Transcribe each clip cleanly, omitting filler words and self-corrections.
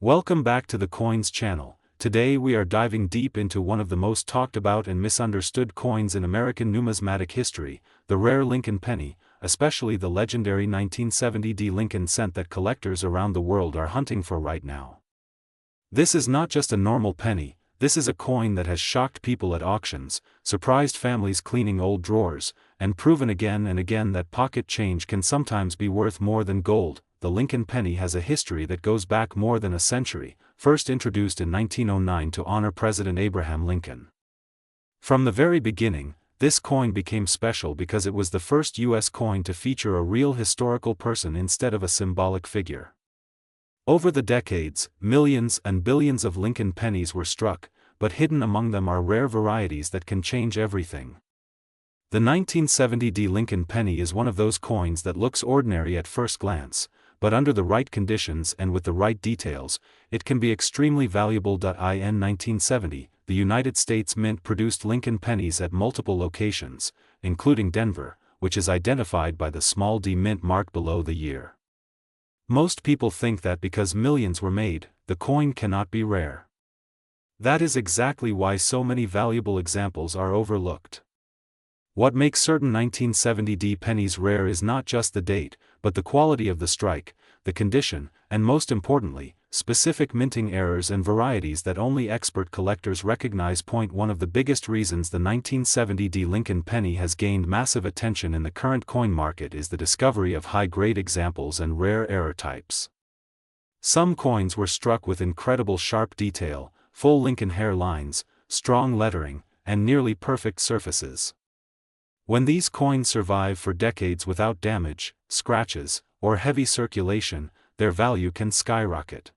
Welcome back to the Coins channel. Today we are diving deep into one of the most talked about and misunderstood coins in American numismatic history, the rare Lincoln penny, especially the legendary 1970 D Lincoln cent that collectors around the world are hunting for right now. This is not just a normal penny, this is a coin that has shocked people at auctions, surprised families cleaning old drawers, and proven again and again that pocket change can sometimes be worth more than gold. The Lincoln penny has a history that goes back more than a century, first introduced in 1909 to honor President Abraham Lincoln. From the very beginning, this coin became special because it was the first U.S. coin to feature a real historical person instead of a symbolic figure. Over the decades, millions and billions of Lincoln pennies were struck, but hidden among them are rare varieties that can change everything. The 1970 D Lincoln penny is one of those coins that looks ordinary at first glance, but under the right conditions and with the right details, it can be extremely valuable. In 1970, the United States Mint produced Lincoln pennies at multiple locations, including Denver, which is identified by the small d mint mark below the year. Most people think that because millions were made, the coin cannot be rare. That is exactly why so many valuable examples are overlooked. What makes certain 1970 D pennies rare is not just the date, but the quality of the strike, the condition, and most importantly, specific minting errors and varieties that only expert collectors recognize. One of the biggest reasons the 1970 D Lincoln penny has gained massive attention in the current coin market is the discovery of high-grade examples and rare error types. Some coins were struck with incredible sharp detail, full Lincoln hair lines, strong lettering, and nearly perfect surfaces. When these coins survive for decades without damage, scratches, or heavy circulation, their value can skyrocket.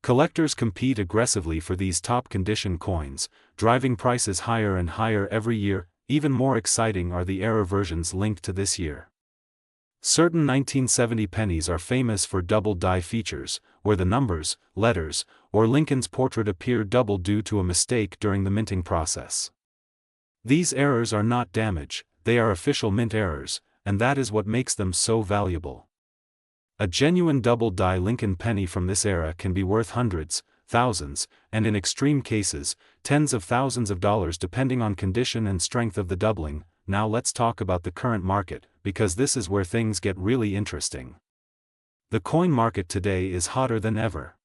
Collectors compete aggressively for these top-condition coins, driving prices higher and higher every year. Even more exciting are the error versions linked to this year. Certain 1970 pennies are famous for double die features, where the numbers, letters, or Lincoln's portrait appear double due to a mistake during the minting process. These errors are not damage, they are official mint errors, and that is what makes them so valuable. A genuine double-die Lincoln penny from this era can be worth hundreds, thousands, and in extreme cases, tens of thousands of dollars depending on condition and strength of the doubling. Now let's talk about the current market, because this is where things get really interesting. The coin market today is hotter than ever.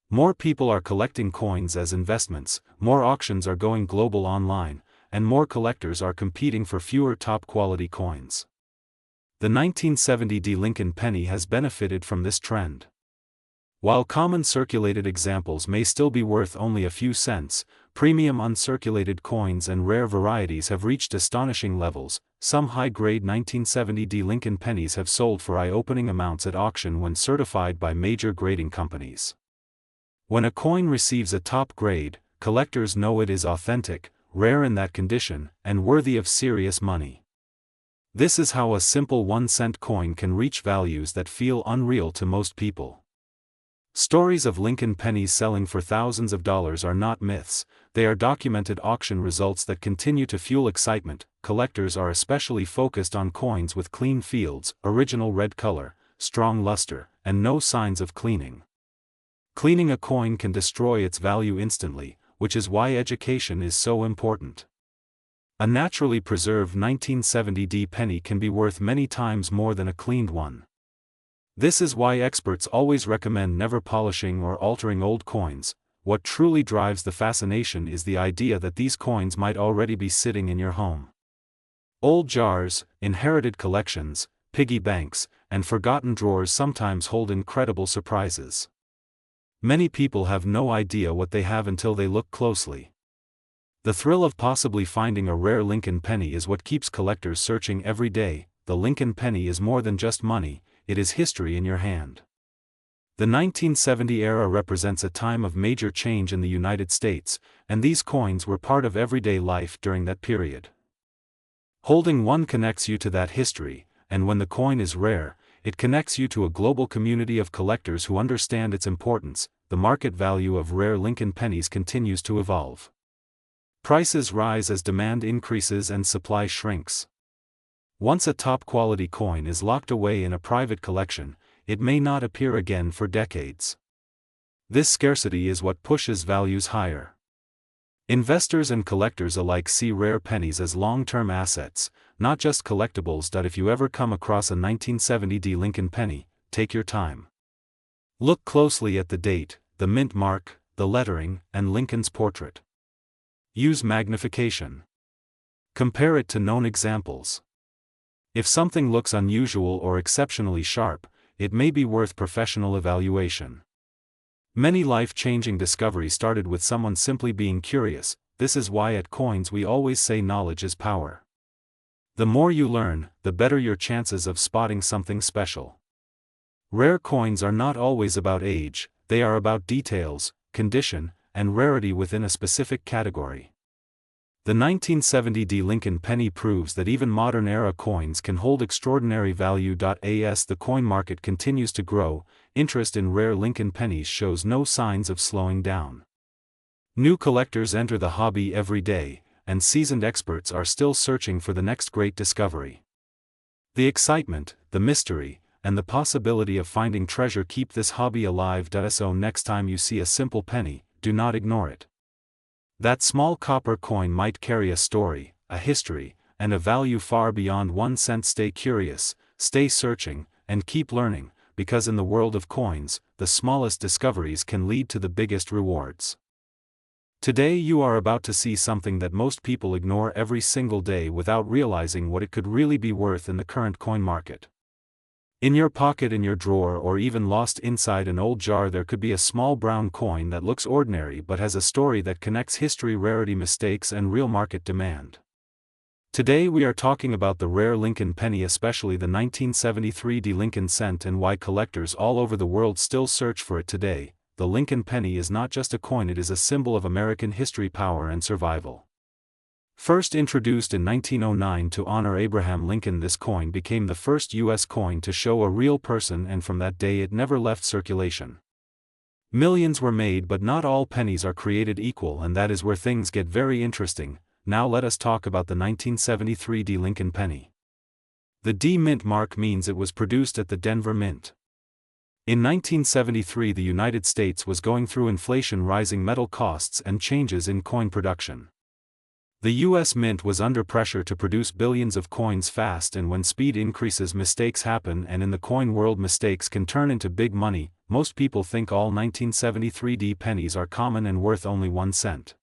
More people are collecting coins as investments, more auctions are going global online, and more collectors are competing for fewer top-quality coins. The 1970 D Lincoln penny has benefited from this trend. While common circulated examples may still be worth only a few cents, premium uncirculated coins and rare varieties have reached astonishing levels. Some high-grade 1970 D Lincoln pennies have sold for eye-opening amounts at auction when certified by major grading companies. When a coin receives a top grade, collectors know it is authentic, rare in that condition, and worthy of serious money. This is how a simple 1-cent coin can reach values that feel unreal to most people. Stories of Lincoln pennies selling for thousands of dollars are not myths, they are documented auction results that continue to fuel excitement. Collectors are especially focused on coins with clean fields, original red color, strong luster, and no signs of cleaning. Cleaning a coin can destroy its value instantly, which is why education is so important. A naturally preserved 1970 D penny can be worth many times more than a cleaned one. This is why experts always recommend never polishing or altering old coins. What truly drives the fascination is the idea that these coins might already be sitting in your home. Old jars, inherited collections, piggy banks, and forgotten drawers sometimes hold incredible surprises. Many people have no idea what they have until they look closely. The thrill of possibly finding a rare Lincoln penny is what keeps collectors searching every day. The Lincoln penny is more than just money, it is history in your hand. The 1970 era represents a time of major change in the United States, and these coins were part of everyday life during that period. Holding one connects you to that history, and when the coin is rare, it connects you to a global community of collectors who understand its importance. The market value of rare Lincoln pennies continues to evolve. Prices rise as demand increases and supply shrinks. Once a top-quality coin is locked away in a private collection, it may not appear again for decades. This scarcity is what pushes values higher. Investors and collectors alike see rare pennies as long-term assets, not just collectibles. If you ever come across a 1970 Lincoln penny, take your time. Look closely at the date, the mint mark, the lettering, and Lincoln's portrait. Use magnification. Compare it to known examples. If something looks unusual or exceptionally sharp, it may be worth professional evaluation. Many life-changing discoveries started with someone simply being curious. This is why at Coins we always say knowledge is power. The more you learn, the better your chances of spotting something special. Rare coins are not always about age, they are about details, condition, and rarity within a specific category. The 1970 Lincoln penny proves that even modern-era coins can hold extraordinary value. As the coin market continues to grow, interest in rare Lincoln pennies shows no signs of slowing down. New collectors enter the hobby every day, and seasoned experts are still searching for the next great discovery. The excitement, the mystery, and the possibility of finding treasure keep this hobby alive. So next time you see a simple penny, do not ignore it. That small copper coin might carry a story, a history, and a value far beyond 1 cent. Stay curious, stay searching, and keep learning, because in the world of coins, the smallest discoveries can lead to the biggest rewards. Today you are about to see something that most people ignore every single day without realizing what it could really be worth in the current coin market. In your pocket, in your drawer, or even lost inside an old jar, there could be a small brown coin that looks ordinary but has a story that connects history, rarity, mistakes, and real market demand. Today we are talking about the rare Lincoln penny, especially the 1973 Lincoln cent, and why collectors all over the world still search for it today. The Lincoln penny is not just a coin, it is a symbol of American history, power, and survival. First introduced in 1909 to honor Abraham Lincoln, this coin became the first U.S. coin to show a real person, and from that day it never left circulation. Millions were made, but not all pennies are created equal, and that is where things get very interesting. Now let us talk about the 1973 Lincoln penny. The D mint mark means it was produced at the Denver Mint. In 1973 the United States was going through inflation, rising metal costs, and changes in coin production. The U.S. Mint was under pressure to produce billions of coins fast, and when speed increases, mistakes happen, and in the coin world mistakes can turn into big money. Most people think all 1973 pennies are common and worth only 1 cent.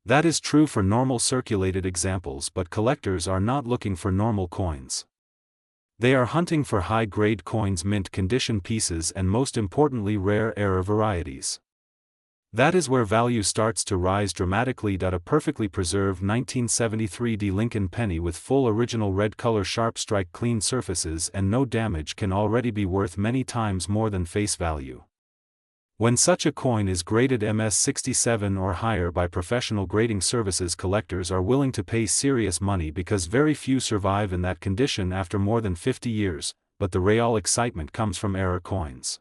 That is true for normal circulated examples, but collectors are not looking for normal coins. They are hunting for high-grade coins, mint condition pieces, and most importantly rare error varieties. That is where value starts to rise dramatically. A perfectly preserved 1973 Lincoln penny with full original red color, sharp strike, clean surfaces, and no damage can already be worth many times more than face value. When such a coin is graded MS-67 or higher by professional grading services, collectors are willing to pay serious money because very few survive in that condition after more than 50 years, but the real excitement comes from error coins.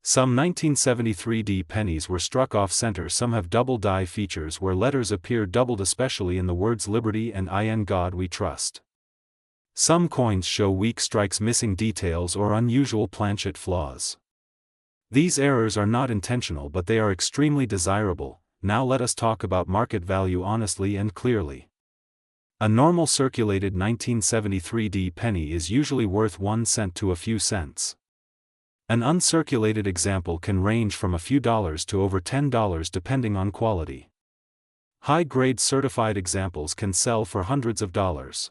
Some 1973 pennies were struck off-center, some have double die features where letters appear doubled, especially in the words Liberty and In God We Trust. Some coins show weak strikes, missing details, or unusual planchet flaws. These errors are not intentional, but they are extremely desirable. Now let us talk about market value honestly and clearly. A normal circulated 1973 penny is usually worth 1 cent to a few cents. An uncirculated example can range from a few dollars to over $10 depending on quality. High-grade certified examples can sell for hundreds of dollars.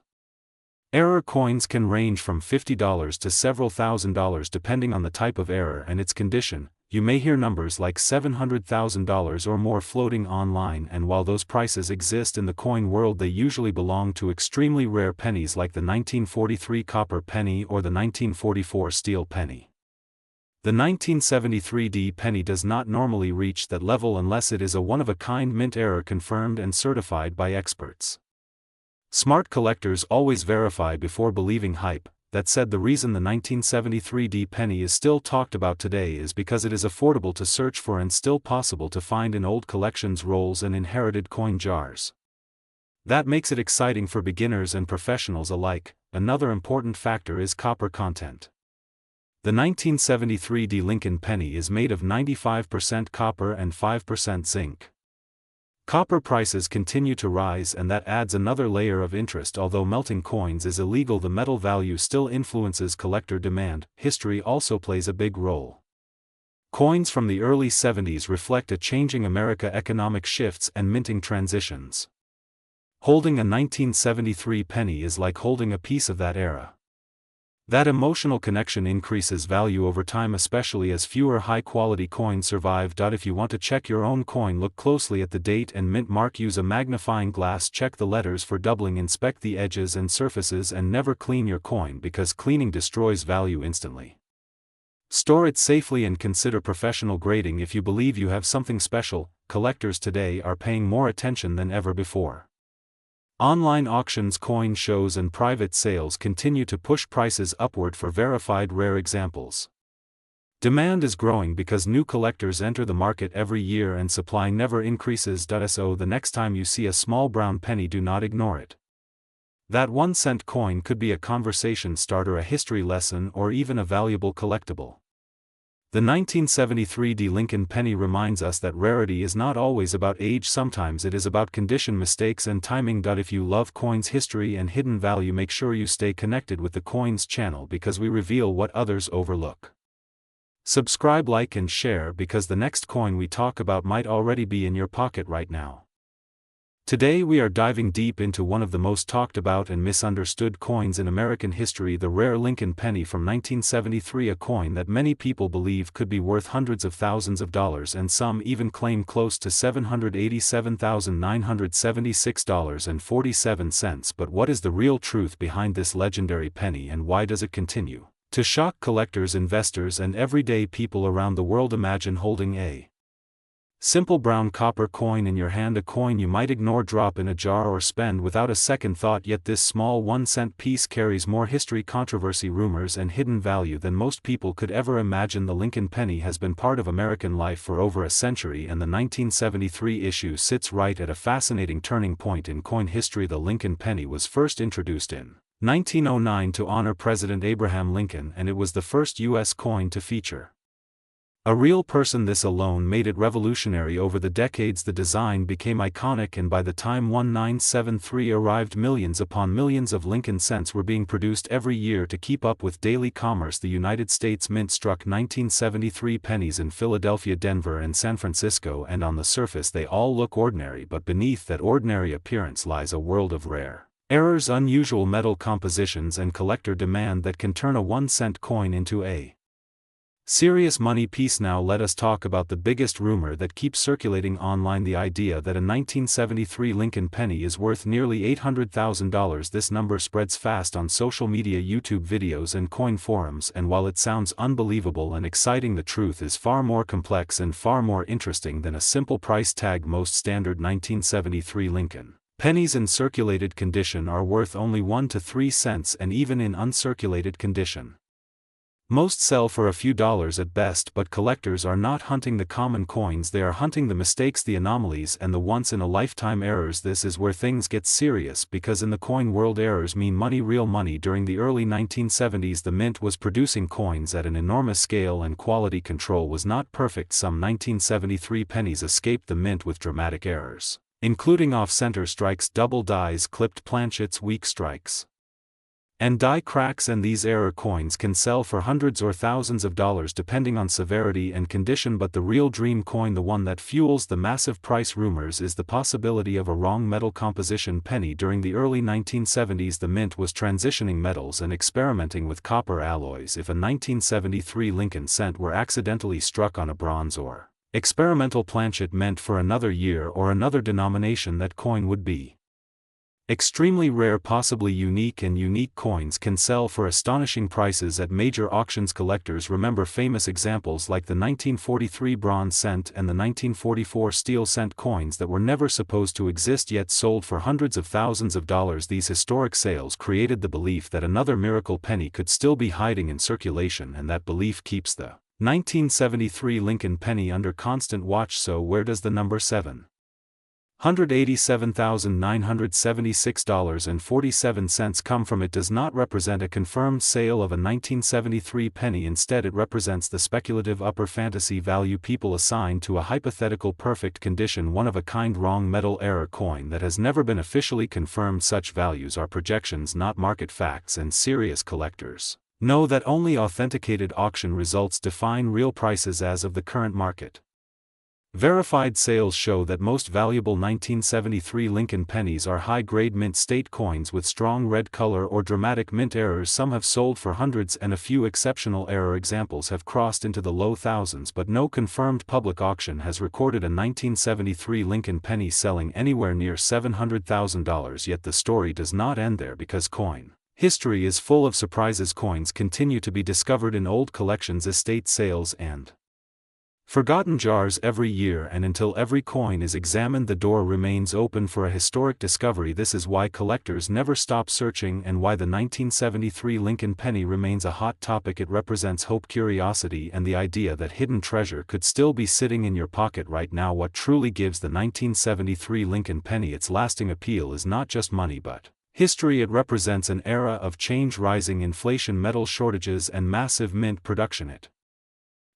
Error coins can range from $50 to several $1,000s depending on the type of error and its condition. You may hear numbers like $700,000 or more floating online, and while those prices exist in the coin world, they usually belong to extremely rare pennies like the 1943 copper penny or the 1944 steel penny. The 1973 penny does not normally reach that level unless it is a one-of-a-kind mint error confirmed and certified by experts. Smart collectors always verify before believing hype. That said, the reason the 1973 penny is still talked about today is because it is affordable to search for and still possible to find in old collections, rolls, and inherited coin jars. That makes it exciting for beginners and professionals alike. Another important factor is copper content. The 1973 D Lincoln penny is made of 95% copper and 5% zinc. Copper prices continue to rise, and that adds another layer of interest. Although melting coins is illegal, the metal value still influences collector demand. History also plays a big role. Coins from the early 70s reflect a changing America, economic shifts and minting transitions. Holding a 1973 penny is like holding a piece of that era. That emotional connection increases value over time, especially as fewer high-quality coins survive. If you want to check your own coin, look closely at the date and mint mark. Use a magnifying glass, check the letters for doubling, inspect the edges and surfaces, and never clean your coin because cleaning destroys value instantly. Store it safely and consider professional grading if you believe you have something special. Collectors today are paying more attention than ever before. Online auctions, coin shows, and private sales continue to push prices upward for verified rare examples. Demand is growing because new collectors enter the market every year and supply never increases. So the next time you see a small brown penny, do not ignore it. That 1-cent coin could be a conversation starter, a history lesson, or even a valuable collectible. The 1973 D Lincoln penny reminds us that rarity is not always about age, sometimes it is about condition, mistakes, and timing. If you love coins, history, and hidden value, make sure you stay connected with the Coins channel because we reveal what others overlook. Subscribe, like, and share because the next coin we talk about might already be in your pocket right now. Today we are diving deep into one of the most talked about and misunderstood coins in American history, the rare Lincoln penny from 1973, a coin that many people believe could be worth hundreds of thousands of dollars, and some even claim close to $787,976.47. But what is the real truth behind this legendary penny, and why does it continue to shock collectors, investors, and everyday people around the world? Imagine holding a simple brown copper coin in your hand, a coin you might ignore, drop in a jar, or spend without a second thought. Yet this small 1-cent piece carries more history, controversy, rumors, and hidden value than most people could ever imagine. The Lincoln penny has been part of American life for over a century, and the 1973 issue sits right at a fascinating turning point in coin history. The Lincoln penny was first introduced in 1909 to honor President Abraham Lincoln, and it was the first U.S. coin to feature a real person. This alone made it revolutionary. Over the decades the design became iconic, and by the time 1973 arrived, millions upon millions of Lincoln cents were being produced every year to keep up with daily commerce. The United States Mint struck 1973 pennies in Philadelphia, Denver, and San Francisco, and on the surface they all look ordinary, but beneath that ordinary appearance lies a world of rare errors, unusual metal compositions, and collector demand that can turn a 1-cent coin into a serious money piece. Now let us talk about the biggest rumor that keeps circulating online, the idea that a 1973 Lincoln penny is worth nearly $800,000. This number spreads fast on social media, YouTube videos, and coin forums, and while it sounds unbelievable and exciting, the truth is far more complex and far more interesting than a simple price tag. Most standard 1973 Lincoln pennies in circulated condition are worth only 1 to 3 cents, and even in uncirculated condition, most sell for a few dollars at best. But collectors are not hunting the common coins, they are hunting the mistakes, the anomalies, and the once-in-a-lifetime errors. This is where things get serious, because in the coin world errors mean money, real money. During the early 1970s the mint was producing coins at an enormous scale, and quality control was not perfect. Some 1973 pennies escaped the mint with dramatic errors, including off-center strikes, double dies, clipped planchets, weak strikes, and die cracks, and these error coins can sell for hundreds or thousands of dollars depending on severity and condition. But the real dream coin, the one that fuels the massive price rumors, is the possibility of a wrong metal composition penny. During the early 1970s the mint was transitioning metals and experimenting with copper alloys. If a 1973 Lincoln cent were accidentally struck on a bronze or experimental planchet meant for another year or another denomination, that coin would be extremely rare, possibly unique, and unique coins can sell for astonishing prices at major auctions. Collectors remember famous examples like the 1943 bronze cent and the 1944 steel cent, coins that were never supposed to exist yet sold for hundreds of thousands of dollars. These historic sales created the belief that another miracle penny could still be hiding in circulation, and that belief keeps the 1973 Lincoln penny under constant watch. So where does the number 7 $187,976.47 come from it does not represent a confirmed sale of a 1973 penny. Instead, it represents the speculative upper fantasy value people assign to a hypothetical perfect condition one-of-a-kind wrong metal error coin that has never been officially confirmed. Such values are projections, not market facts, and serious collectors know that only authenticated auction results define real prices as of the current market. Verified sales show that most valuable 1973 Lincoln pennies are high-grade mint state coins with strong red color or dramatic mint errors. Some have sold for hundreds and a few exceptional error examples have crossed into the low thousands, but no confirmed public auction has recorded a 1973 Lincoln penny selling anywhere near $700,000. Yet the story does not end there, because coin history is full of surprises. Coins continue to be discovered in old collections, estate sales, and forgotten jars every year, and until every coin is examined, the door remains open for a historic discovery. This is why collectors never stop searching, and why the 1973 Lincoln penny remains a hot topic. It represents hope, curiosity, and the idea that hidden treasure could still be sitting in your pocket right now. What truly gives the 1973 Lincoln penny its lasting appeal is not just money but history. It represents an era of change, rising inflation, metal shortages, and massive mint production. It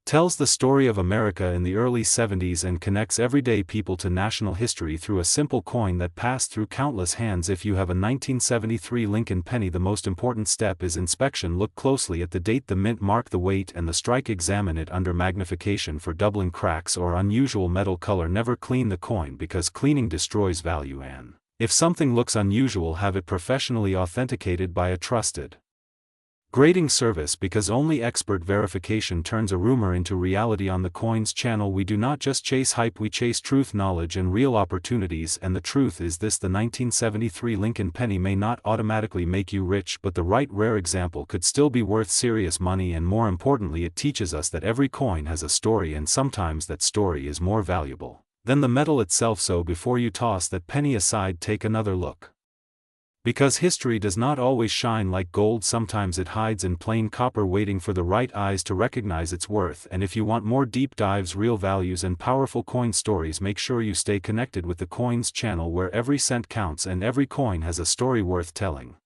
tells the story of America in the early 70s and connects everyday people to national history through a simple coin that passed through countless hands. If you have a 1973 Lincoln penny, the most important step is inspection. Look closely at the date, the mint mark, the weight, and the strike. Examine it under magnification for doubling, cracks, or unusual metal color. Never clean the coin, because cleaning destroys value, and if something looks unusual, have it professionally authenticated by a trusted grading service, because only expert verification turns a rumor into reality. On the Coins channel, we do not just chase hype, we chase truth, knowledge, and real opportunities. And the truth is this: the 1973 Lincoln penny may not automatically make you rich, but the right rare example could still be worth serious money. And more importantly, it teaches us that every coin has a story, and sometimes that story is more valuable than the metal itself. So before you toss that penny aside, take another look. Because history does not always shine like gold, sometimes it hides in plain copper, waiting for the right eyes to recognize its worth. And if you want more deep dives, real values, and powerful coin stories, make sure you stay connected with the Coins channel, where every cent counts and every coin has a story worth telling.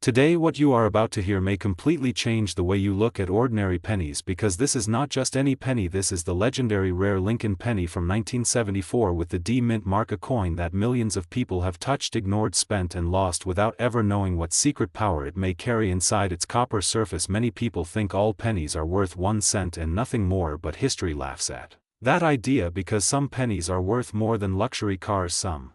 Today, what you are about to hear may completely change the way you look at ordinary pennies, because this is not just any penny. This is the legendary rare Lincoln penny from 1974 with the D mint mark, a coin that millions of people have touched, ignored, spent, and lost without ever knowing what secret power it may carry inside its copper surface. Many people think all pennies are worth 1 cent and nothing more, but history laughs at that idea, because some pennies are worth more than luxury cars, some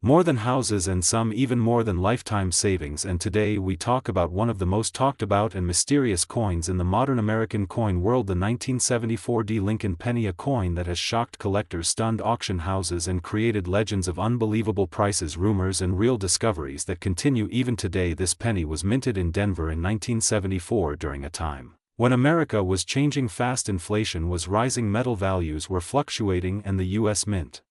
more than houses, and some even more than lifetime savings. And today we talk about one of the most talked about and mysterious coins in the modern American coin world, the 1974 D Lincoln penny, a coin that has shocked collectors, stunned auction houses, and created legends of unbelievable prices, rumors, and real discoveries that continue even today. This penny was minted in Denver in 1974 during a time when America was changing fast, inflation was rising, metal values were fluctuating, and the U.S. Mint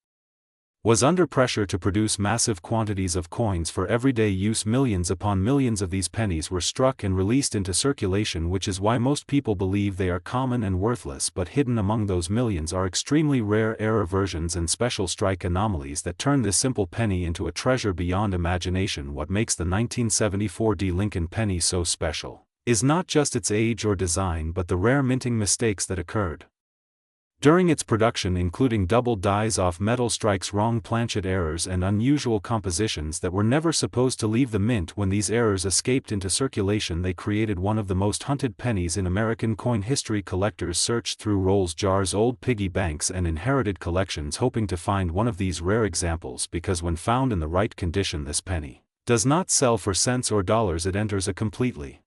was under pressure to produce massive quantities of coins for everyday use. Millions upon millions of these pennies were struck and released into circulation, which is why most people believe they are common and worthless. But hidden among those millions are extremely rare error versions and special strike anomalies that turn this simple penny into a treasure beyond imagination. What makes the 1974 D Lincoln penny so special is not just its age or design, but the rare minting mistakes that occurred during its production, including double dies off metal strikes, wrong planchet errors, and unusual compositions that were never supposed to leave the mint. When these errors escaped into circulation, they created one of the most hunted pennies in American coin history. Collectors searched through rolls, jars, old piggy banks, and inherited collections, hoping to find one of these rare examples, because when found in the right condition, this penny does not sell for cents or dollars. It enters a completely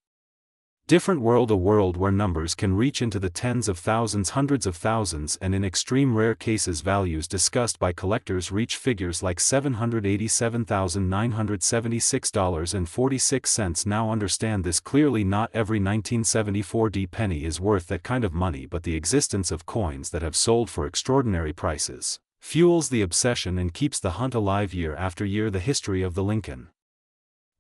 different world, a world where numbers can reach into the tens of thousands, hundreds of thousands, and in extreme rare cases, values discussed by collectors reach figures like $787,976.46. Now understand this clearly: not every 1974 D penny is worth that kind of money, but the existence of coins that have sold for extraordinary prices fuels the obsession and keeps the hunt alive year after year. The history of the Lincoln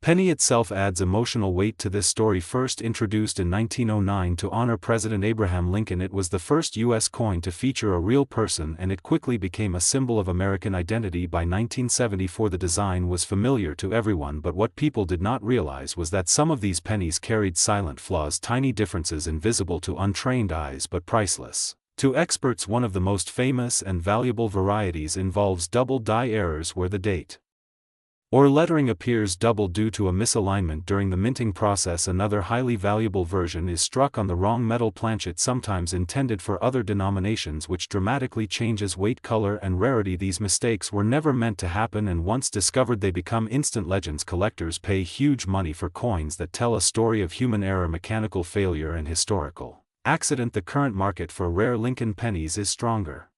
Penny itself adds emotional weight to this story. First introduced in 1909 to honor President Abraham Lincoln, it was the first U.S. coin to feature a real person, and it quickly became a symbol of American identity. By 1974 the design was familiar to everyone, but what people did not realize was that some of these pennies carried silent flaws, tiny differences invisible to untrained eyes but priceless to experts. One of the most famous and valuable varieties involves double die errors, where the date or lettering appears double due to a misalignment during the minting process. Another highly valuable version is struck on the wrong metal planchet, sometimes intended for other denominations, which dramatically changes weight, color, and rarity. These mistakes were never meant to happen, and once discovered they become instant legends. Collectors pay huge money for coins that tell a story of human error, mechanical failure, and historical accident. The current market for rare Lincoln pennies is stronger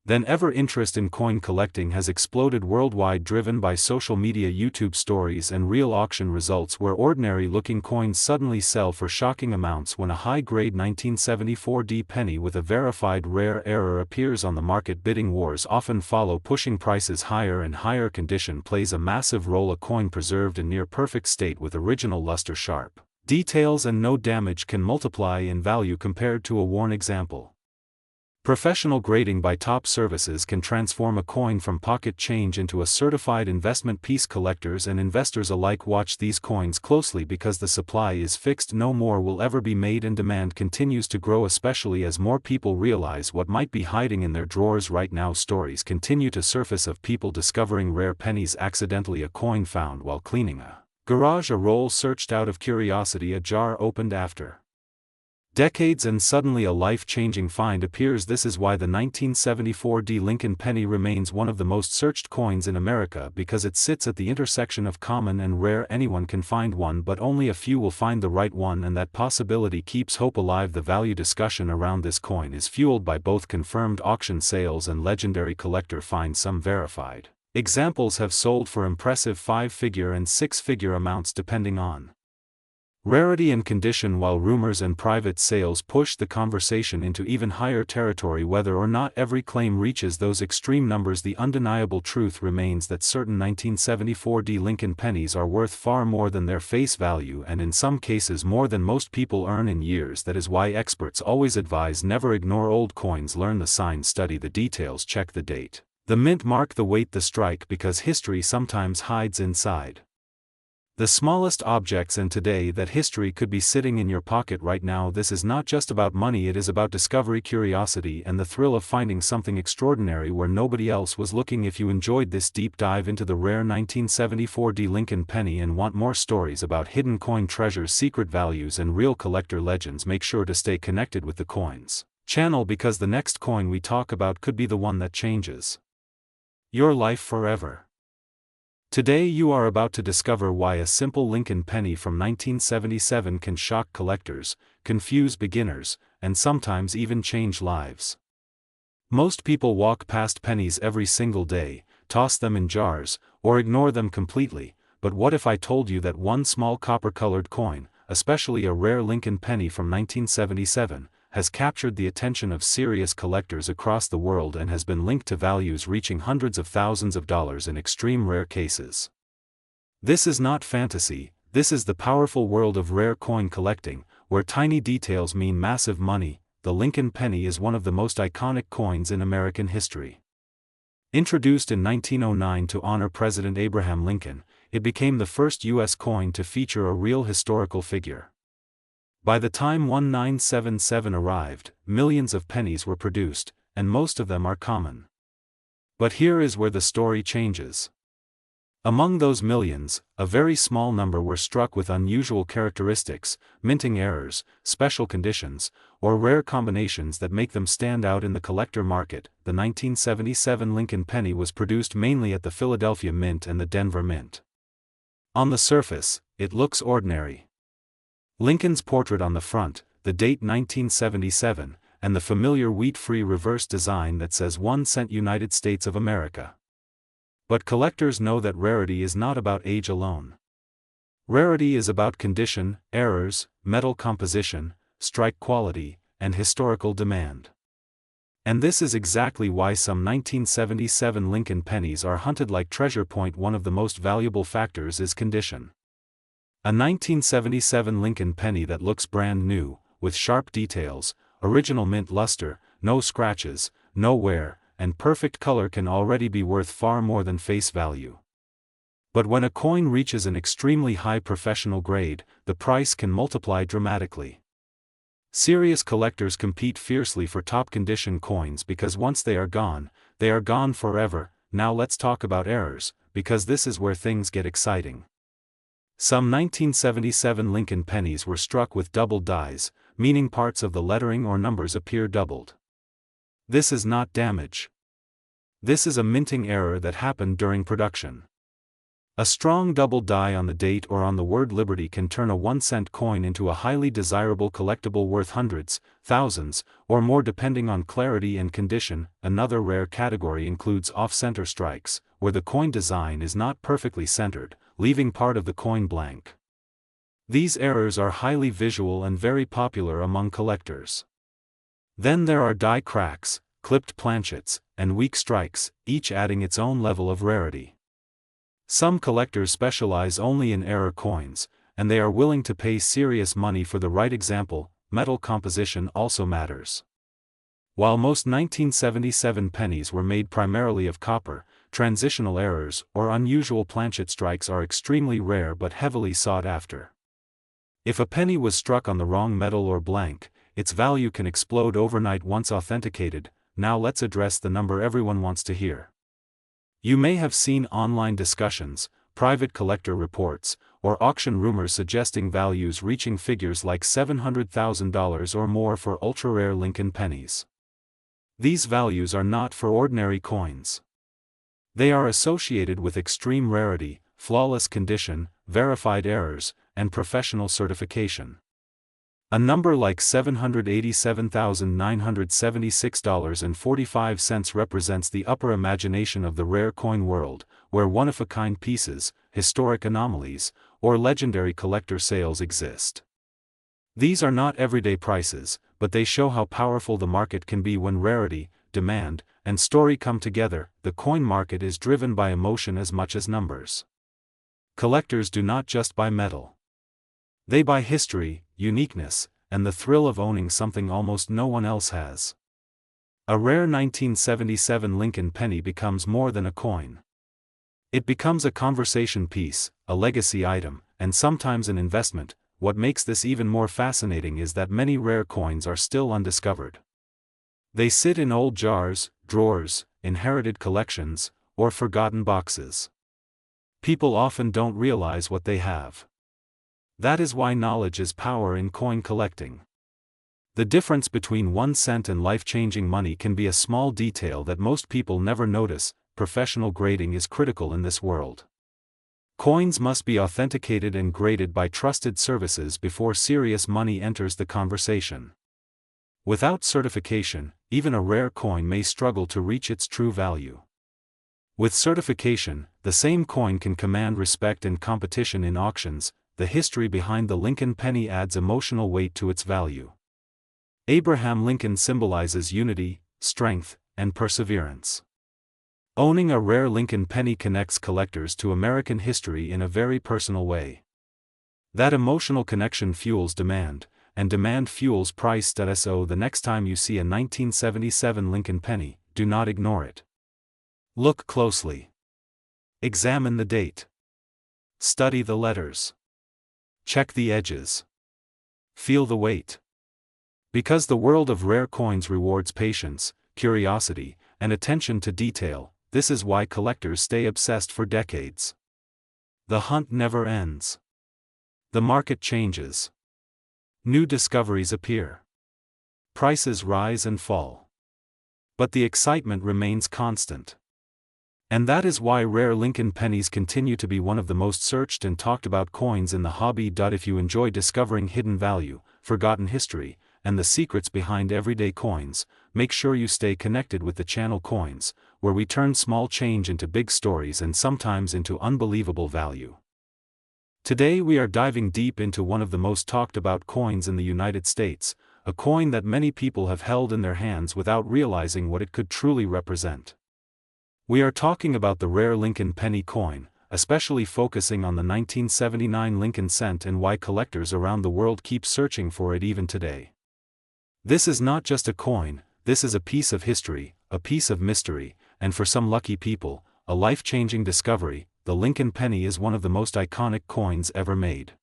than ever. Interest in coin collecting has exploded worldwide, driven by social media, YouTube stories, and real auction results where ordinary-looking coins suddenly sell for shocking amounts. When a high-grade 1974 penny with a verified rare error appears on the market, bidding wars often follow, pushing prices higher and higher. Condition plays a massive role. A coin preserved in near-perfect state with original luster, sharp details, and no damage can multiply in value compared to a worn example. Professional grading by top services can transform a coin from pocket change into a certified investment piece. Collectors and investors alike watch these coins closely because the supply is fixed. No more will ever be made, and demand continues to grow, especially as more people realize what might be hiding in their drawers right now. Stories continue to surface of people discovering rare pennies accidentally, a coin found while cleaning a garage, a roll searched out of curiosity, a jar opened after decades, and suddenly a life-changing find appears. This is why the 1974 Lincoln penny remains one of the most searched coins in America, because it sits at the intersection of common and rare. Anyone can find one, but only a few will find the right one, and that possibility keeps hope alive. The value discussion around this coin is fueled by both confirmed auction sales and legendary collector finds. Some verified examples have sold for impressive 5-figure and 6-figure amounts depending on rarity and condition, while rumors and private sales push the conversation into even higher territory. Whether or not every claim reaches those extreme numbers, the undeniable truth remains that certain 1974 Lincoln pennies are worth far more than their face value, and in some cases more than most people earn in years. That is why experts always advise never ignore old coins. Learn the signs, study the details, check the date, the mint mark, the weight, the strike, because history sometimes hides inside the smallest objects, and today that history could be sitting in your pocket right now. This is not just about money, it is about discovery, curiosity, and the thrill of finding something extraordinary where nobody else was looking. If you enjoyed this deep dive into the rare 1974 Lincoln penny and want more stories about hidden coin treasures, secret values, and real collector legends, make sure to stay connected with the Coins channel, because the next coin we talk about could be the one that changes your life forever. Today you are about to discover why a simple Lincoln penny from 1977 can shock collectors, confuse beginners, and sometimes even change lives. Most people walk past pennies every single day, toss them in jars, or ignore them completely, but what if I told you that one small copper-colored coin, especially a rare Lincoln penny from 1977, has captured the attention of serious collectors across the world and has been linked to values reaching hundreds of thousands of dollars in extreme rare cases? This is not fantasy, this is the powerful world of rare coin collecting, where tiny details mean massive money. The Lincoln penny is one of the most iconic coins in American history. Introduced in 1909 to honor President Abraham Lincoln, it became the first U.S. coin to feature a real historical figure. By the time 1977 arrived, millions of pennies were produced, and most of them are common. But here is where the story changes. Among those millions, a very small number were struck with unusual characteristics, minting errors, special conditions, or rare combinations that make them stand out in the collector market. The 1977 Lincoln penny was produced mainly at the Philadelphia Mint and the Denver Mint. On the surface, it looks ordinary. Lincoln's portrait on the front, the date 1977, and the familiar wheat-free reverse design that says 1 cent United States of America. But collectors know that rarity is not about age alone. Rarity is about condition, errors, metal composition, strike quality, and historical demand. And this is exactly why some 1977 Lincoln pennies are hunted like treasure. One of the most valuable factors is condition. A 1977 Lincoln penny that looks brand new, with sharp details, original mint luster, no scratches, no wear, and perfect color can already be worth far more than face value. But when a coin reaches an extremely high professional grade, the price can multiply dramatically. Serious collectors compete fiercely for top condition coins because once they are gone forever. Now let's talk about errors, because this is where things get exciting. Some 1977 Lincoln pennies were struck with double dies, meaning parts of the lettering or numbers appear doubled. This is not damage. This is a minting error that happened during production. A strong double die on the date or on the word Liberty can turn a 1-cent coin into a highly desirable collectible worth hundreds, thousands, or more depending on clarity and condition. Another rare category includes off-center strikes, where the coin design is not perfectly centered, leaving part of the coin blank. These errors are highly visual and very popular among collectors. Then there are die cracks, clipped planchets, and weak strikes, each adding its own level of rarity. Some collectors specialize only in error coins, and they are willing to pay serious money for the right example. Metal composition also matters. While most 1977 pennies were made primarily of copper, transitional errors or unusual planchet strikes are extremely rare but heavily sought after. If a penny was struck on the wrong metal or blank, its value can explode overnight once authenticated. Now let's address the number everyone wants to hear. You may have seen online discussions, private collector reports, or auction rumors suggesting values reaching figures like $700,000 or more for ultra-rare Lincoln pennies. These values are not for ordinary coins. They are associated with extreme rarity, flawless condition, verified errors, and professional certification. A number like $787,976.45 represents the upper imagination of the rare coin world, where one-of-a-kind pieces, historic anomalies, or legendary collector sales exist. These are not everyday prices, but they show how powerful the market can be when rarity, demand, and story come together. The coin market is driven by emotion as much as numbers. Collectors do not just buy metal. They buy history, uniqueness, and the thrill of owning something almost no one else has. A rare 1977 Lincoln penny becomes more than a coin. It becomes a conversation piece, a legacy item, and sometimes an investment. What makes this even more fascinating is that many rare coins are still undiscovered. They sit in old jars, drawers, inherited collections, or forgotten boxes. People often don't realize what they have. That is why knowledge is power in coin collecting. The difference between 1 cent and life-changing money can be a small detail that most people never notice. Professional grading is critical in this world. Coins must be authenticated and graded by trusted services before serious money enters the conversation. Without certification, even a rare coin may struggle to reach its true value. With certification, the same coin can command respect and competition in auctions. The history behind the Lincoln penny adds emotional weight to its value. Abraham Lincoln symbolizes unity, strength, and perseverance. Owning a rare Lincoln penny connects collectors to American history in a very personal way. That emotional connection fuels demand, and demand fuels price. So the next time you see a 1977 Lincoln penny, do not ignore it. Look closely. Examine the date. Study the letters. Check the edges. Feel the weight. Because the world of rare coins rewards patience, curiosity, and attention to detail, this is why collectors stay obsessed for decades. The hunt never ends. The market changes. New discoveries appear. Prices rise and fall. But the excitement remains constant. And that is why rare Lincoln pennies continue to be one of the most searched and talked about coins in the hobby. If you enjoy discovering hidden value, forgotten history, and the secrets behind everyday coins, make sure you stay connected with the channel Coins, where we turn small change into big stories and sometimes into unbelievable value. Today we are diving deep into one of the most talked about coins in the United States, a coin that many people have held in their hands without realizing what it could truly represent. We are talking about the rare Lincoln penny coin, especially focusing on the 1979 Lincoln cent and why collectors around the world keep searching for it even today. This is not just a coin, this is a piece of history, a piece of mystery, and for some lucky people, a life-changing discovery. The Lincoln penny is one of the most iconic coins ever made.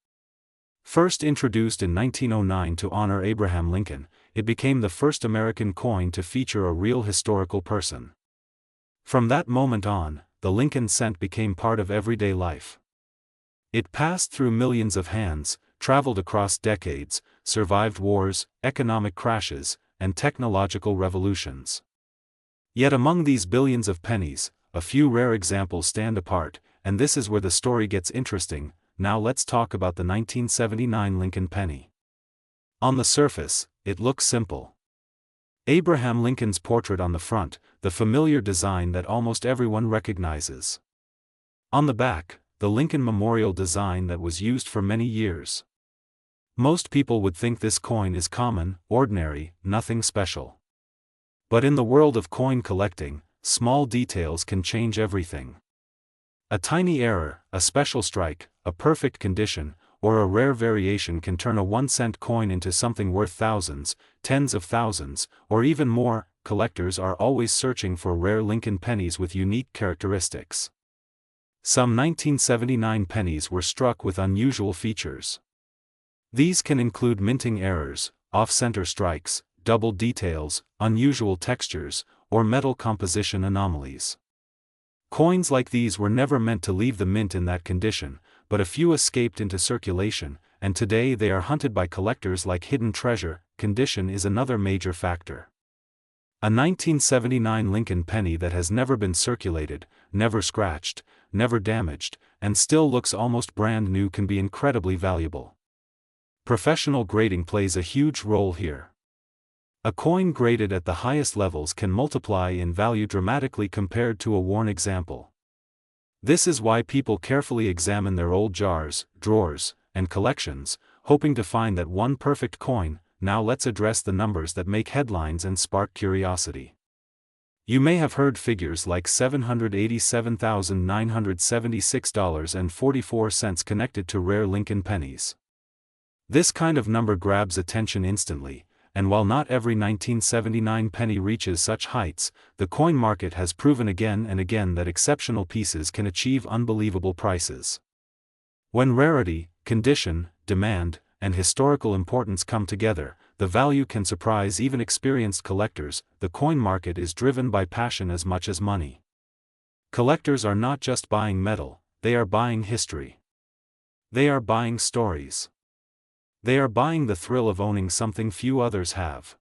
First introduced in 1909 to honor Abraham Lincoln, it became the first American coin to feature a real historical person. From that moment on, the Lincoln cent became part of everyday life. It passed through millions of hands, traveled across decades, survived wars, economic crashes, and technological revolutions. Yet among these billions of pennies, a few rare examples stand apart, and this is where the story gets interesting. Now let's talk about the 1979 Lincoln penny. On the surface, it looks simple. Abraham Lincoln's portrait on the front, the familiar design that almost everyone recognizes. On the back, the Lincoln Memorial design that was used for many years. Most people would think this coin is common, ordinary, nothing special. But in the world of coin collecting, small details can change everything. A tiny error, a special strike, a perfect condition, or a rare variation can turn a 1-cent coin into something worth thousands, tens of thousands, or even more. Collectors are always searching for rare Lincoln pennies with unique characteristics. Some 1979 pennies were struck with unusual features. These can include minting errors, off-center strikes, double details, unusual textures, or metal composition anomalies. Coins like these were never meant to leave the mint in that condition, but a few escaped into circulation, and today they are hunted by collectors like hidden treasure. Condition is another major factor. A 1979 Lincoln penny that has never been circulated, never scratched, never damaged, and still looks almost brand new can be incredibly valuable. Professional grading plays a huge role here. A coin graded at the highest levels can multiply in value dramatically compared to a worn example. This is why people carefully examine their old jars, drawers, and collections, hoping to find that one perfect coin. Now let's address the numbers that make headlines and spark curiosity. You may have heard figures like $787,976.44 connected to rare Lincoln pennies. This kind of number grabs attention instantly, and while not every 1979 penny reaches such heights, the coin market has proven again and again that exceptional pieces can achieve unbelievable prices. When rarity, condition, demand, and historical importance come together, the value can surprise even experienced collectors. The coin market is driven by passion as much as money. Collectors are not just buying metal, they are buying history. They are buying stories. They are buying the thrill of owning something few others have.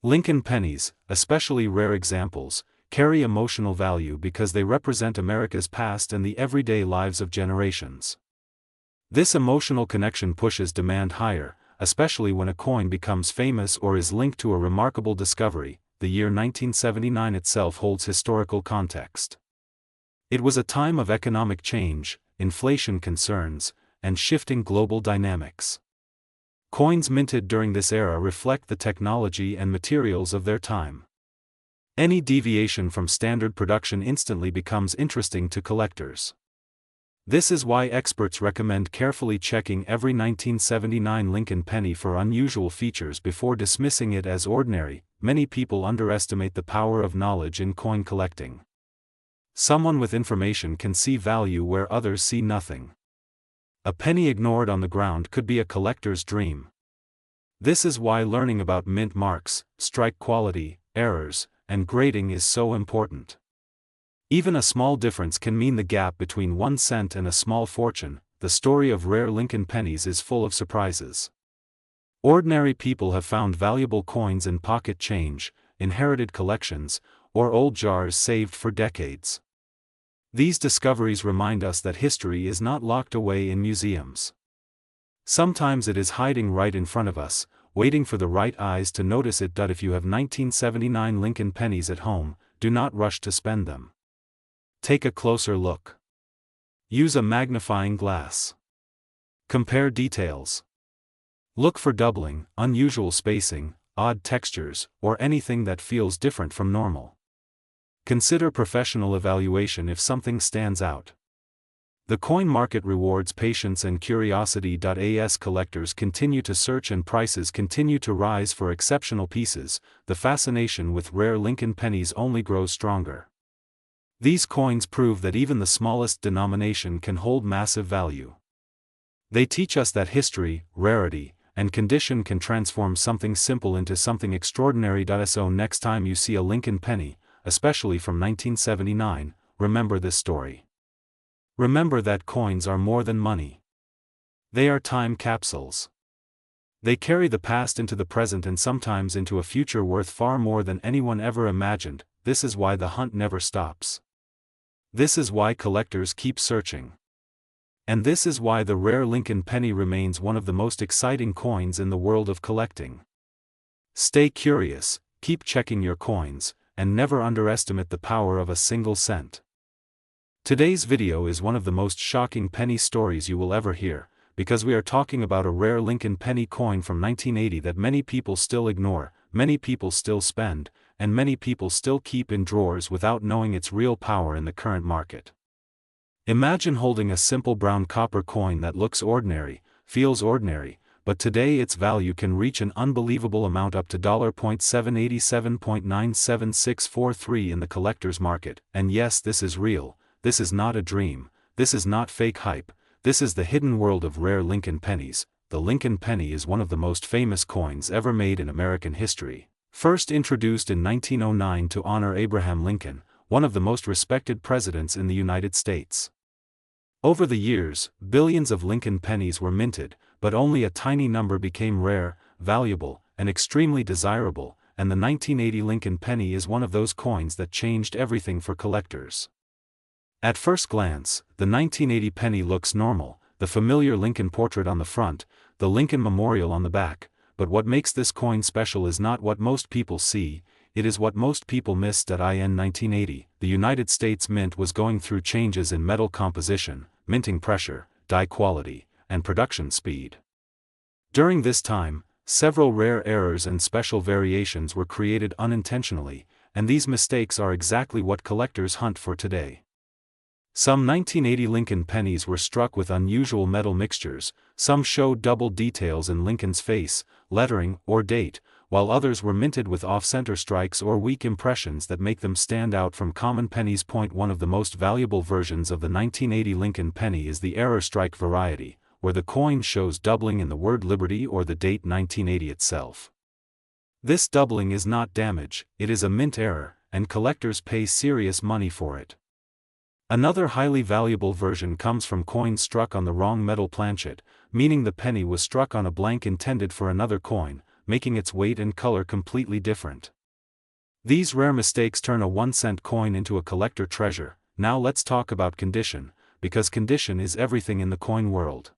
Lincoln pennies, especially rare examples, carry emotional value because they represent America's past and the everyday lives of generations. This emotional connection pushes demand higher, especially when a coin becomes famous or is linked to a remarkable discovery. The year 1979 itself holds historical context. It was a time of economic change, inflation concerns, and shifting global dynamics. Coins minted during this era reflect the technology and materials of their time. Any deviation from standard production instantly becomes interesting to collectors. This is why experts recommend carefully checking every 1979 Lincoln penny for unusual features before dismissing it as ordinary. Many people underestimate the power of knowledge in coin collecting. Someone with information can see value where others see nothing. A penny ignored on the ground could be a collector's dream. This is why learning about mint marks, strike quality, errors, and grading is so important. Even a small difference can mean the gap between 1 cent and a small fortune. The story of rare Lincoln pennies is full of surprises. Ordinary people have found valuable coins in pocket change, inherited collections, or old jars saved for decades. These discoveries remind us that history is not locked away in museums. Sometimes it is hiding right in front of us, waiting for the right eyes to notice it. If you have 1979 Lincoln pennies at home, do not rush to spend them. Take a closer look. Use a magnifying glass. Compare details. Look for doubling, unusual spacing, odd textures, or anything that feels different from normal. Consider professional evaluation if something stands out. The coin market rewards patience and curiosity. As collectors continue to search and prices continue to rise for exceptional pieces, the fascination with rare Lincoln pennies only grows stronger. These coins prove that even the smallest denomination can hold massive value. They teach us that history, rarity, and condition can transform something simple into something extraordinary. So next time you see a Lincoln penny, especially from 1979, remember this story. Remember that coins are more than money. They are time capsules. They carry the past into the present and sometimes into a future worth far more than anyone ever imagined. This is why the hunt never stops. This is why collectors keep searching. And this is why the rare Lincoln penny remains one of the most exciting coins in the world of collecting. Stay curious, keep checking your coins, and never underestimate the power of a single cent. Today's video is one of the most shocking penny stories you will ever hear, because we are talking about a rare Lincoln penny coin from 1980 that many people still ignore, many people still spend, and many people still keep in drawers without knowing its real power in the current market. Imagine holding a simple brown copper coin that looks ordinary, feels ordinary, but today its value can reach an unbelievable amount, up to $787.97643 in the collector's market. And yes, this is real. This is not a dream, this is not fake hype, this is the hidden world of rare Lincoln pennies. The Lincoln penny is one of the most famous coins ever made in American history. First introduced in 1909 to honor Abraham Lincoln, one of the most respected presidents in the United States. Over the years, billions of Lincoln pennies were minted, but only a tiny number became rare, valuable, and extremely desirable, and the 1980 Lincoln penny is one of those coins that changed everything for collectors. At first glance, the 1980 penny looks normal, the familiar Lincoln portrait on the front, the Lincoln Memorial on the back, but what makes this coin special is not what most people see, it is what most people missed. In 1980, the United States Mint was going through changes in metal composition, minting pressure, die quality, and production speed. During this time, several rare errors and special variations were created unintentionally, and these mistakes are exactly what collectors hunt for today. Some 1980 Lincoln pennies were struck with unusual metal mixtures, some showed double details in Lincoln's face, lettering, or date, while others were minted with off-center strikes or weak impressions that make them stand out from common pennies. One of the most valuable versions of the 1980 Lincoln penny is the error strike variety, where the coin shows doubling in the word Liberty or the date 1980 itself. This doubling is not damage, it is a mint error, and collectors pay serious money for it. Another highly valuable version comes from coins struck on the wrong metal planchet, meaning the penny was struck on a blank intended for another coin, making its weight and color completely different. These rare mistakes turn a 1-cent coin into a collector treasure. Now let's talk about condition, because condition is everything in the coin world.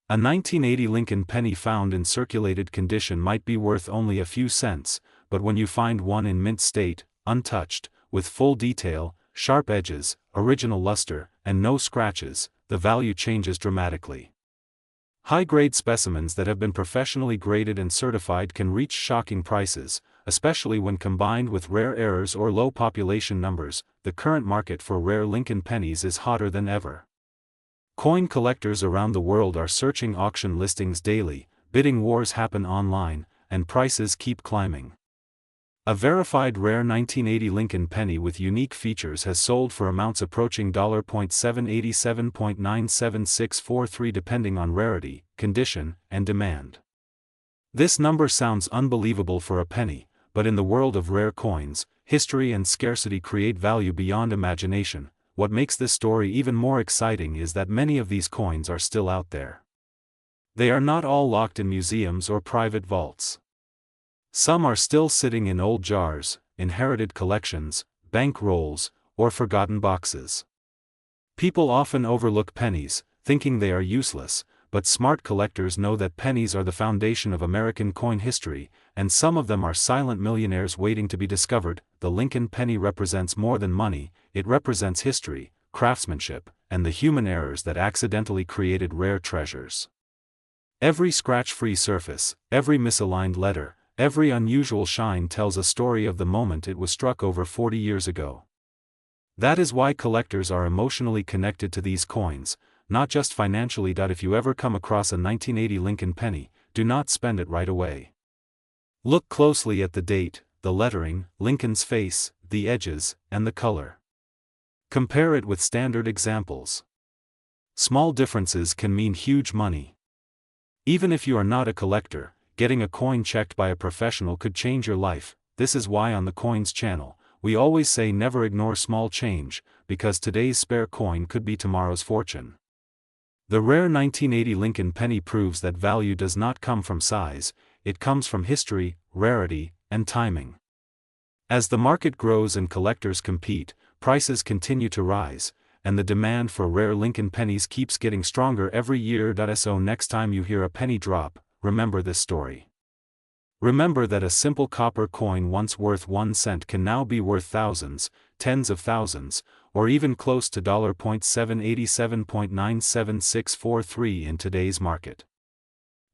A 1980 Lincoln penny found in circulated condition might be worth only a few cents, but when you find one in mint state, untouched, with full detail, sharp edges, original luster, and no scratches, the value changes dramatically. High-grade specimens that have been professionally graded and certified can reach shocking prices, especially when combined with rare errors or low population numbers. The current market for rare Lincoln pennies is hotter than ever. Coin collectors around the world are searching auction listings daily, bidding wars happen online, and prices keep climbing. A verified rare 1980 Lincoln penny with unique features has sold for amounts approaching $787.97643 depending on rarity, condition, and demand. This number sounds unbelievable for a penny, but in the world of rare coins, history and scarcity create value beyond imagination. What makes this story even more exciting is that many of these coins are still out there. They are not all locked in museums or private vaults. Some are still sitting in old jars, inherited collections, bank rolls, or forgotten boxes. People often overlook pennies, thinking they are useless, but smart collectors know that pennies are the foundation of American coin history, and some of them are silent millionaires waiting to be discovered. The Lincoln penny represents more than money, it represents history, craftsmanship, and the human errors that accidentally created rare treasures. Every scratch-free surface, every misaligned letter, every unusual shine tells a story of the moment it was struck over 40 years ago. That is why collectors are emotionally connected to these coins, not just financially. If you ever come across a 1980 Lincoln penny, do not spend it right away. Look closely at the date, the lettering, Lincoln's face, the edges, and the color. Compare it with standard examples. Small differences can mean huge money. Even if you are not a collector, getting a coin checked by a professional could change your life. This is why on the Coins channel, we always say never ignore small change, because today's spare coin could be tomorrow's fortune. The rare 1980 Lincoln penny proves that value does not come from size, it comes from history, rarity, and timing. As the market grows and collectors compete, prices continue to rise, and the demand for rare Lincoln pennies keeps getting stronger every year. So next time you hear a penny drop, remember this story. Remember that a simple copper coin once worth 1 cent can now be worth thousands, tens of thousands, or even close to $787.97643 in today's market.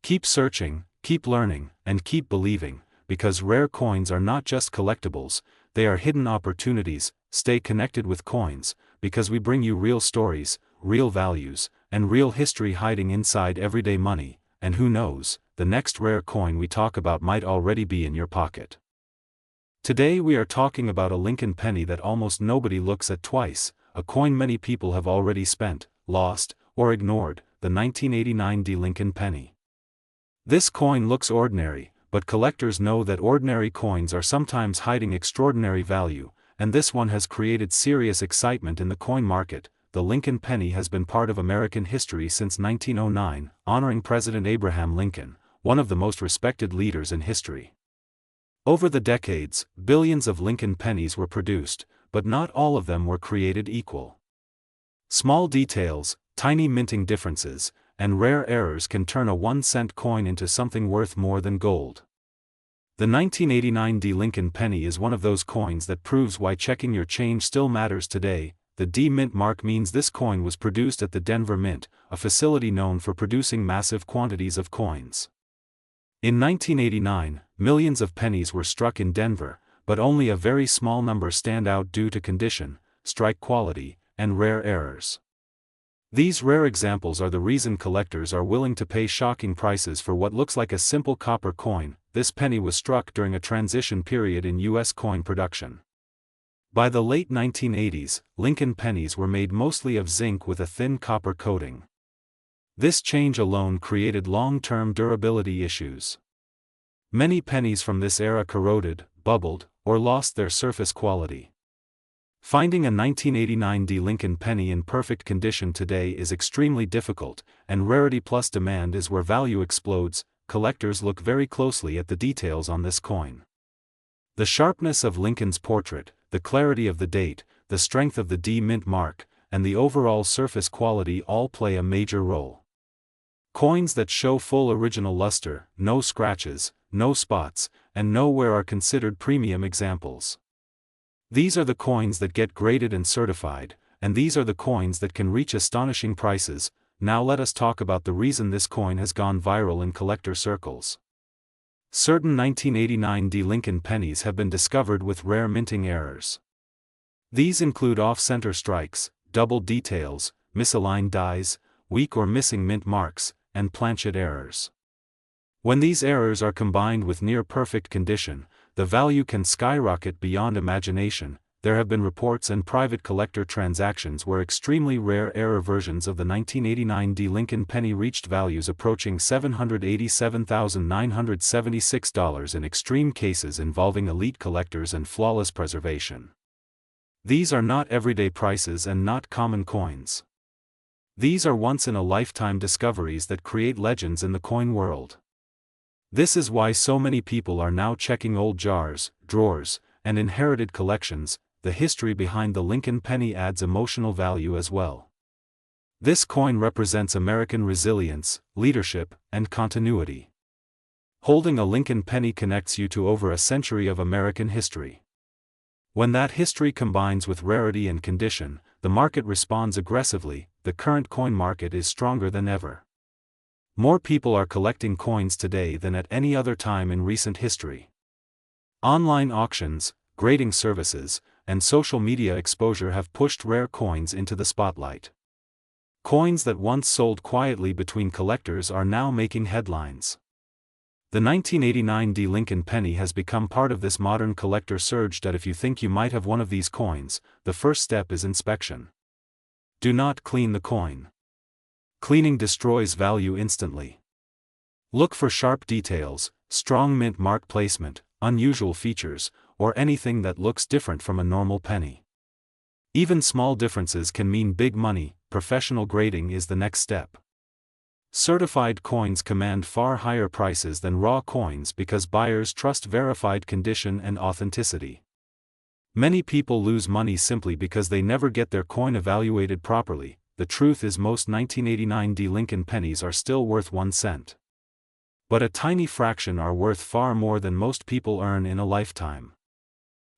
Keep searching, keep learning, and keep believing, because rare coins are not just collectibles, they are hidden opportunities. Stay connected with coins, because we bring you real stories, real values, and real history hiding inside everyday money, and who knows, the next rare coin we talk about might already be in your pocket. Today we are talking about a Lincoln penny that almost nobody looks at twice, a coin many people have already spent, lost, or ignored, the 1989 Lincoln penny. This coin looks ordinary, but collectors know that ordinary coins are sometimes hiding extraordinary value, and this one has created serious excitement in the coin market. The Lincoln penny has been part of American history since 1909, honoring President Abraham Lincoln, one of the most respected leaders in history. Over the decades, billions of Lincoln pennies were produced, but not all of them were created equal. Small details, tiny minting differences, and rare errors can turn a 1-cent coin into something worth more than gold. The 1989 Lincoln penny is one of those coins that proves why checking your change still matters today. The D Mint mark means this coin was produced at the Denver Mint, a facility known for producing massive quantities of coins. In 1989, millions of pennies were struck in Denver, but only a very small number stand out due to condition, strike quality, and rare errors. These rare examples are the reason collectors are willing to pay shocking prices for what looks like a simple copper coin. This penny was struck during a transition period in U.S. coin production. By the late 1980s, Lincoln pennies were made mostly of zinc with a thin copper coating. This change alone created long-term durability issues. Many pennies from this era corroded, bubbled, or lost their surface quality. Finding a 1989 Lincoln penny in perfect condition today is extremely difficult, and rarity plus demand is where value explodes. Collectors look very closely at the details on this coin. The sharpness of Lincoln's portrait, the clarity of the date, the strength of the D Mint mark, and the overall surface quality all play a major role. Coins that show full original luster, no scratches, no spots, and no wear are considered premium examples. These are the coins that get graded and certified, and these are the coins that can reach astonishing prices. Now let us talk about the reason this coin has gone viral in collector circles. Certain 1989 Lincoln pennies have been discovered with rare minting errors. These include off-center strikes, double details, misaligned dies, weak or missing mint marks, and planchet errors. When these errors are combined with near-perfect condition, the value can skyrocket beyond imagination. There have been reports and private collector transactions where extremely rare error versions of the 1989 Lincoln penny reached values approaching $787,976 in extreme cases involving elite collectors and flawless preservation. These are not everyday prices and not common coins. These are once-in-a-lifetime discoveries that create legends in the coin world. This is why so many people are now checking old jars, drawers, and inherited collections. The history behind the Lincoln penny adds emotional value as well. This coin represents American resilience, leadership, and continuity. Holding a Lincoln penny connects you to over a century of American history. When that history combines with rarity and condition, the market responds aggressively. The current coin market is stronger than ever. More people are collecting coins today than at any other time in recent history. Online auctions, grading services, and social media exposure have pushed rare coins into the spotlight. Coins that once sold quietly between collectors are now making headlines. The 1989 D. Lincoln penny has become part of this modern collector surge that if you think you might have one of these coins, the first step is inspection. Do not clean the coin. Cleaning destroys value instantly. Look for sharp details, strong mint mark placement, unusual features, or anything that looks different from a normal penny. Even small differences can mean big money. Professional grading is the next step. Certified coins command far higher prices than raw coins because buyers trust verified condition and authenticity. Many people lose money simply because they never get their coin evaluated properly. The truth is most 1989 D. Lincoln pennies are still worth 1 cent. But a tiny fraction are worth far more than most people earn in a lifetime.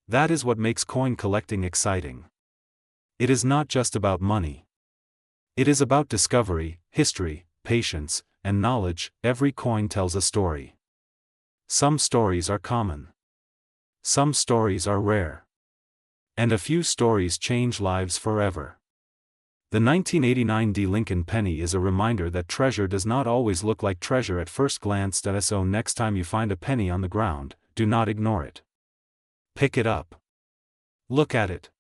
That is what makes coin collecting exciting. It is not just about money. It is about discovery, history, patience, and knowledge. Every coin tells a story. Some stories are common. Some stories are rare. And a few stories change lives forever. The 1989 D. Lincoln penny is a reminder that treasure does not always look like treasure at first glance. So next time you find a penny on the ground, do not ignore it. Pick it up. Look at it.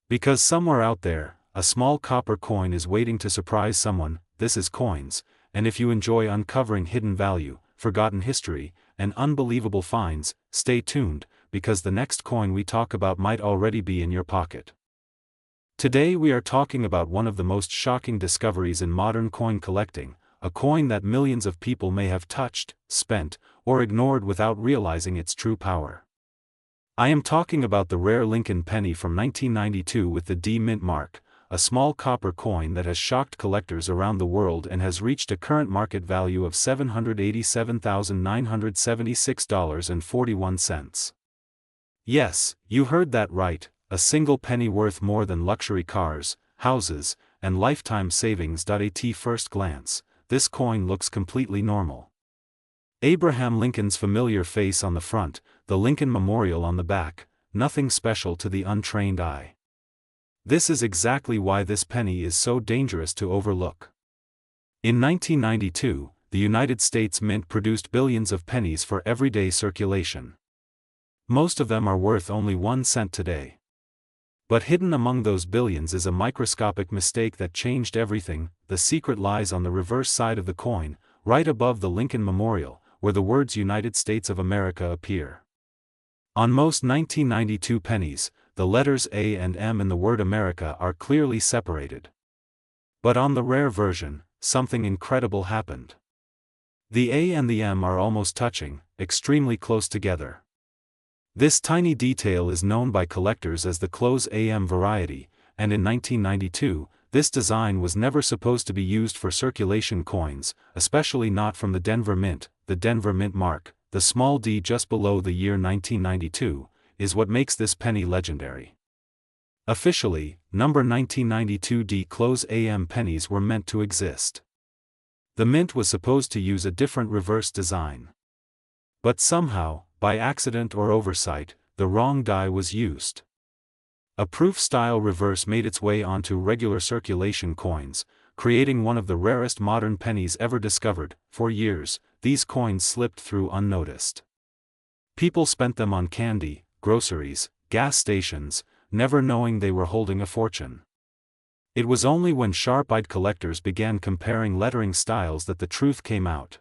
Because somewhere out there, a small copper coin is waiting to surprise someone. This is Coins, and if you enjoy uncovering hidden value, forgotten history, and unbelievable finds, stay tuned, because the next coin we talk about might already be in your pocket. Today we are talking about one of the most shocking discoveries in modern coin collecting, a coin that millions of people may have touched, spent, or ignored without realizing its true power. I am talking about the rare Lincoln penny from 1992 with the D mint mark, a small copper coin that has shocked collectors around the world and has reached a current market value of $787,976.41. Yes, you heard that right, a single penny worth more than luxury cars, houses, and lifetime savings. At first glance, this coin looks completely normal. Abraham Lincoln's familiar face on the front, the Lincoln Memorial on the back, nothing special to the untrained eye. This is exactly why this penny is so dangerous to overlook. In 1992, the United States Mint produced billions of pennies for everyday circulation. Most of them are worth only 1 cent today. But hidden among those billions is a microscopic mistake that changed everything. The secret lies on the reverse side of the coin, right above the Lincoln Memorial, where the words United States of America appear. On most 1992 pennies, the letters A and M in the word America are clearly separated. But on the rare version, something incredible happened. The A and the M are almost touching, extremely close together. This tiny detail is known by collectors as the close AM variety, and in 1992, this design was never supposed to be used for circulation coins, especially not from the Denver Mint. The Denver Mint mark, the small d just below the year 1992, is what makes this penny legendary. Officially, number 1992 D close AM pennies were meant to exist. The mint was supposed to use a different reverse design. But somehow, by accident or oversight, the wrong die was used. A proof-style reverse made its way onto regular circulation coins, creating one of the rarest modern pennies ever discovered. For years, these coins slipped through unnoticed. People spent them on candy, groceries, gas stations, never knowing they were holding a fortune. It was only when sharp-eyed collectors began comparing lettering styles that the truth came out.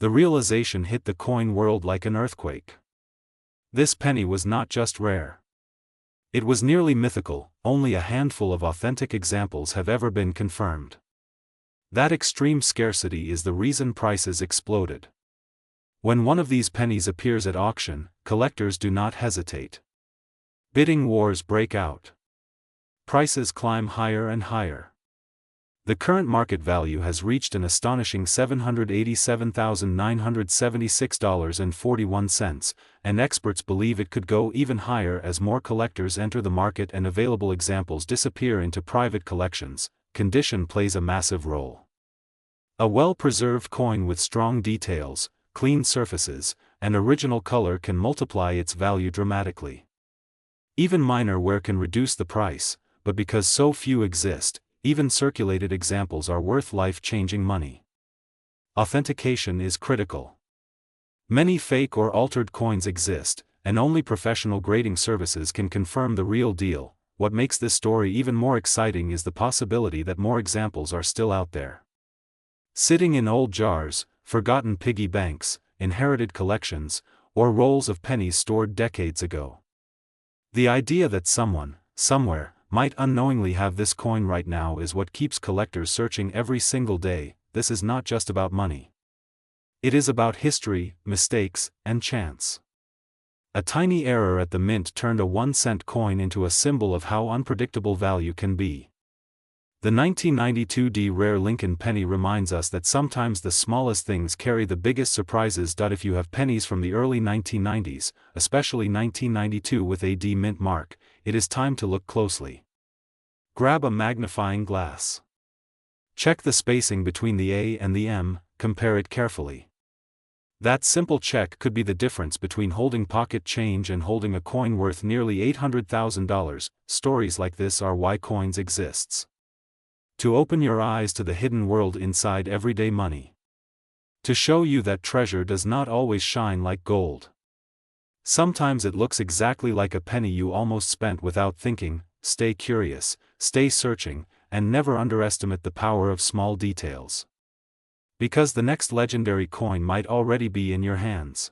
The realization hit the coin world like an earthquake. This penny was not just rare. It was nearly mythical. Only a handful of authentic examples have ever been confirmed. That extreme scarcity is the reason prices exploded. When one of these pennies appears at auction, collectors do not hesitate. Bidding wars break out. Prices climb higher and higher. The current market value has reached an astonishing $787,976.41, and experts believe it could go even higher as more collectors enter the market and available examples disappear into private collections. Condition plays a massive role. A well-preserved coin with strong details, clean surfaces, and original color can multiply its value dramatically. Even minor wear can reduce the price, but because so few exist, even circulated examples are worth life-changing money. Authentication is critical. Many fake or altered coins exist, and only professional grading services can confirm the real deal. What makes this story even more exciting is the possibility that more examples are still out there, sitting in old jars, forgotten piggy banks, inherited collections, or rolls of pennies stored decades ago. The idea that someone, somewhere, might unknowingly have this coin right now is what keeps collectors searching every single day. This is not just about money. It is about history, mistakes, and chance. A tiny error at the mint turned a 1-cent coin into a symbol of how unpredictable value can be. The 1992 rare Lincoln penny reminds us that sometimes the smallest things carry the biggest surprises. If you have pennies from the early 1990s, especially 1992 with a D mint mark, it is time to look closely. Grab a magnifying glass. Check the spacing between the A and the M, compare it carefully. That simple check could be the difference between holding pocket change and holding a coin worth nearly $800,000. Stories like this are why coins exists. To open your eyes to the hidden world inside everyday money. To show you that treasure does not always shine like gold. Sometimes it looks exactly like a penny you almost spent without thinking. Stay curious, stay searching, and never underestimate the power of small details. Because the next legendary coin might already be in your hands.